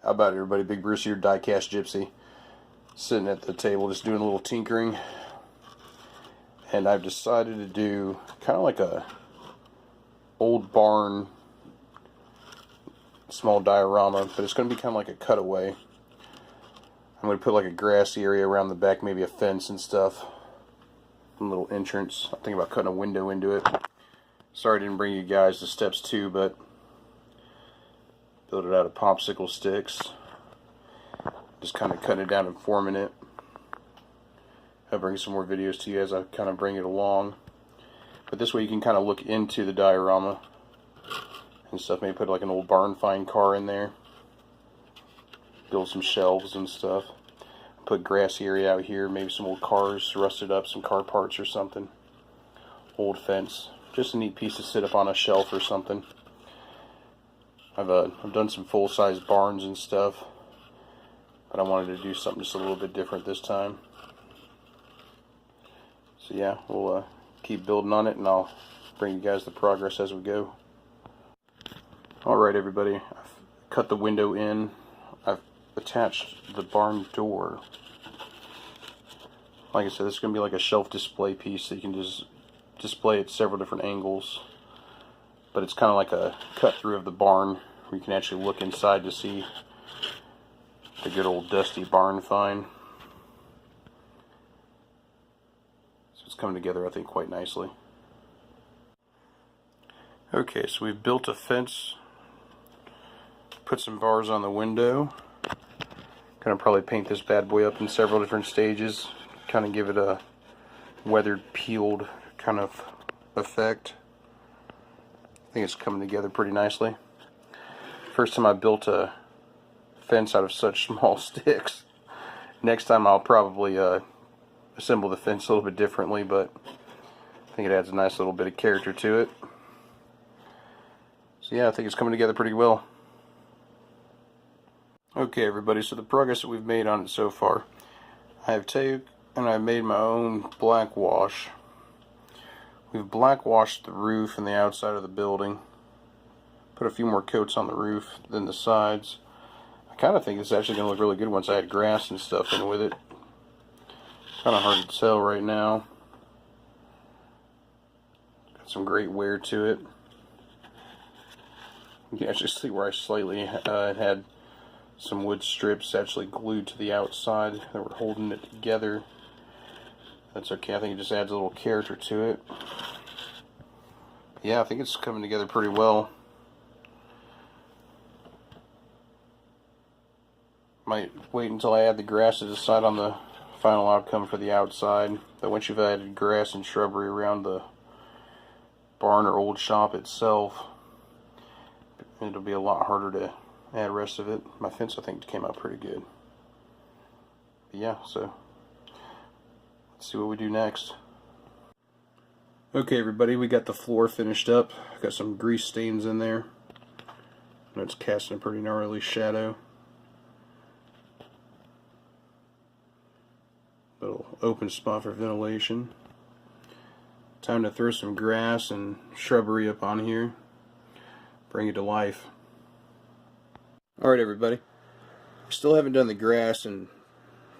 How about it, everybody? Big Bruce here, Diecast Gypsy, sitting at the table just doing a little tinkering. And I've decided to do kind of like a old barn small diorama, but it's going to be kind of like a cutaway. I'm going to put like a grassy area around the back, maybe a fence and stuff. A little entrance. I'm thinking about cutting a window into it. Sorry I didn't bring you guys the steps too, but build it out of popsicle sticks. Just kind of cutting it down and forming it. I'll bring some more videos to you as I kind of bring it along. But this way you can kind of look into the diorama and stuff. Maybe put like an old barn find car in there. Build some shelves and stuff. Put grassy area out here. Maybe some old cars rusted up, some car parts or something. Old fence. Just a neat piece to sit up on a shelf or something. I've done some full-size barns and stuff, but I wanted to do something just a little bit different this time. So yeah, we'll keep building on it, and I'll bring you guys the progress as we go. Alright everybody, I've cut the window in. I've attached the barn door. Like I said, this is going to be like a shelf display piece, so you can just display it at several different angles. But it's kind of like a cut through of the barn where you can actually look inside to see the good old dusty barn find. So it's coming together, I think, quite nicely. Okay, so we've built a fence, put some bars on the window. Gonna probably paint this bad boy up in several different stages, kind of give it a weathered, peeled kind of effect. I think it's coming together pretty nicely. First time I built a fence out of such small sticks. Next time I'll probably assemble the fence a little bit differently, but I think it adds a nice little bit of character to it. So yeah, I think it's coming together pretty well. Okay everybody, so the progress that we've made on it so far. I have taken and I've made my own black wash. We've blackwashed the roof and the outside of the building. Put a few more coats on the roof than the sides. I kind of think it's actually going to look really good once I add grass and stuff in with it. Kind of hard to tell right now. Got some great wear to it. You can actually see where I slightly had some wood strips actually glued to the outside that were holding it together. That's okay, I think it just adds a little character to it. Yeah, I think it's coming together pretty well. Might wait until I add the grass to decide on the final outcome for the outside. But once you've added grass and shrubbery around the barn or old shop itself, it'll be a lot harder to add the rest of it. My fence, I think, came out pretty good. But yeah, so let's see what we do next. Okay everybody, we got the floor finished up. Got some grease stains in there. And it's casting a pretty gnarly shadow. Little open spot for ventilation. Time to throw some grass and shrubbery up on here. Bring it to life. Alright everybody, still haven't done the grass and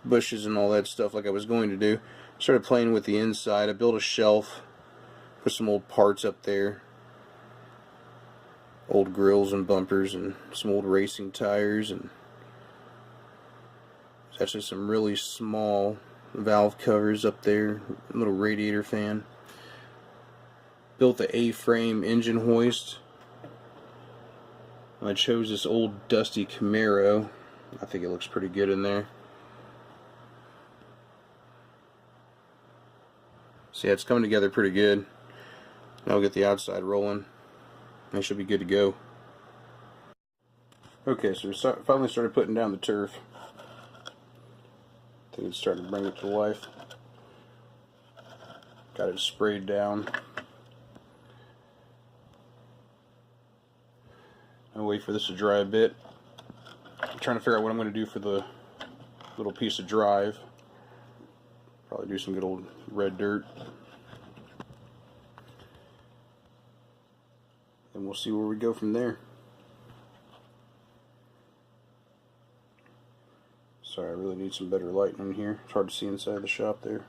bushes and all that stuff like I was going to do. Started playing with the inside. I built a shelf, put some old parts up there, old grills and bumpers and some old racing tires, and there's actually some really small valve covers up there, a little radiator fan. Built the A-frame engine hoist. I chose this old dusty Camaro. I think it looks pretty good in there. So yeah, it's coming together pretty good. Now we'll get the outside rolling. It should be good to go. Okay, so we finally started putting down the turf. I think it's starting to bring it to life. Got it sprayed down. I'll wait for this to dry a bit. I'm trying to figure out what I'm going to do for the little piece of drive. Probably do some good old red dirt. And we'll see where we go from there. Sorry, I really need some better lighting in here. It's hard to see inside the shop there.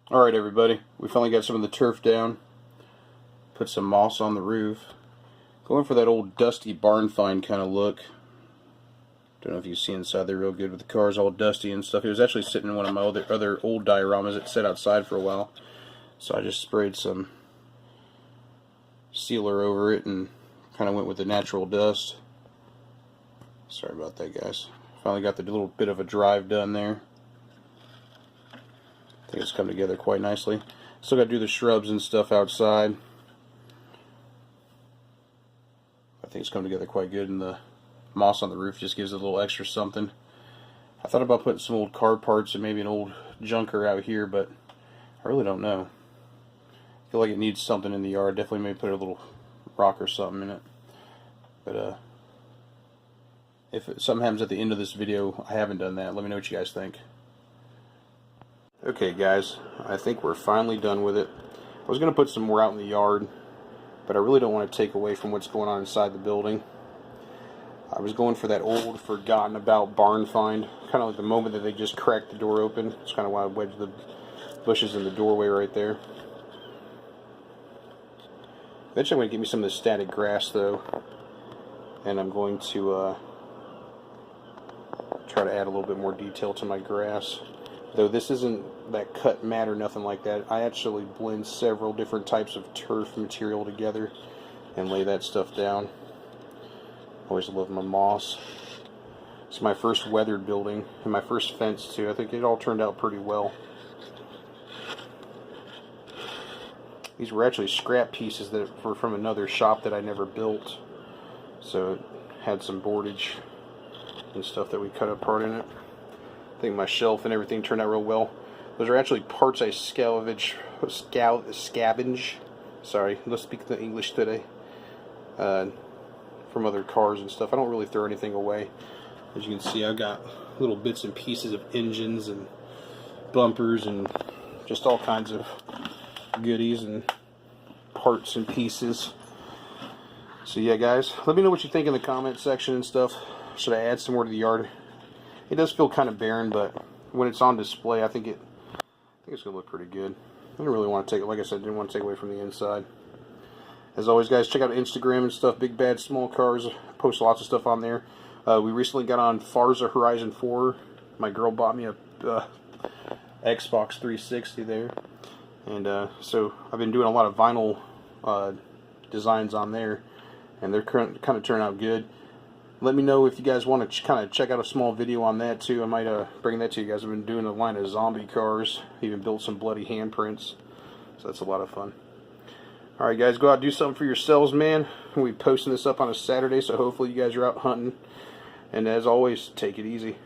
Alright everybody, we finally got some of the turf down. Put some moss on the roof. Going for that old dusty barn find kind of look. Don't know if you see inside there real good with the cars all dusty and stuff. It was actually sitting in one of my other old dioramas that sat outside for a while. So I just sprayed some sealer over it and kind of went with the natural dust. Sorry about that, guys. Finally got the little bit of a drive done there. I think it's come together quite nicely. Still got to do the shrubs and stuff outside. I think it's come together quite good, and the moss on the roof just gives it a little extra something. I thought about putting some old car parts and maybe an old junker out here, but I really don't know. I feel like it needs something in the yard. Definitely maybe put a little rock or something in it. But if something happens at the end of this video, I haven't done that. Let me know what you guys think. Okay guys, I think we're finally done with it. I was going to put some more out in the yard, but I really don't want to take away from what's going on inside the building. I was going for that old, forgotten about barn find, kind of like the moment that they just cracked the door open. It's kind of why I wedged the bushes in the doorway right there. Eventually I'm going to get me some of the static grass though, and I'm going to try to add a little bit more detail to my grass. Though this isn't that cut mat or nothing like that, I actually blend several different types of turf material together and lay that stuff down. Always love my moss. It's my first weathered building and my first fence too. I think it all turned out pretty well. These were actually scrap pieces that were from another shop that I never built. So it had some boardage and stuff that we cut apart in it. I think my shelf and everything turned out real well. Those are actually parts I scavenge. Sorry, let's speak the English today. From other cars and stuff. I don't really throw anything away. As you can see, I've got little bits and pieces of engines and bumpers and just all kinds of goodies and parts and pieces. So yeah guys, let me know what you think in the comment section and stuff. Should I add some more to the yard? It does feel kind of barren, but when it's on display, I think it's gonna look pretty good. I didn't really want to take it, like I said, didn't want to take away from the inside. As always guys, check out Instagram and stuff, Big Bad Small Cars, post lots of stuff on there. We recently got on Forza Horizon 4. My girl bought me a Xbox 360 there. And so I've been doing a lot of vinyl designs on there, and they're kind of turning out good. Let me know if you guys want to kind of check out a small video on that too. I might bring that to you guys. I've been doing a line of zombie cars, even built some bloody handprints, so that's a lot of fun. Alright guys, go out and do something for yourselves, man. We'll be posting this up on a Saturday, so hopefully you guys are out hunting. And as always, take it easy.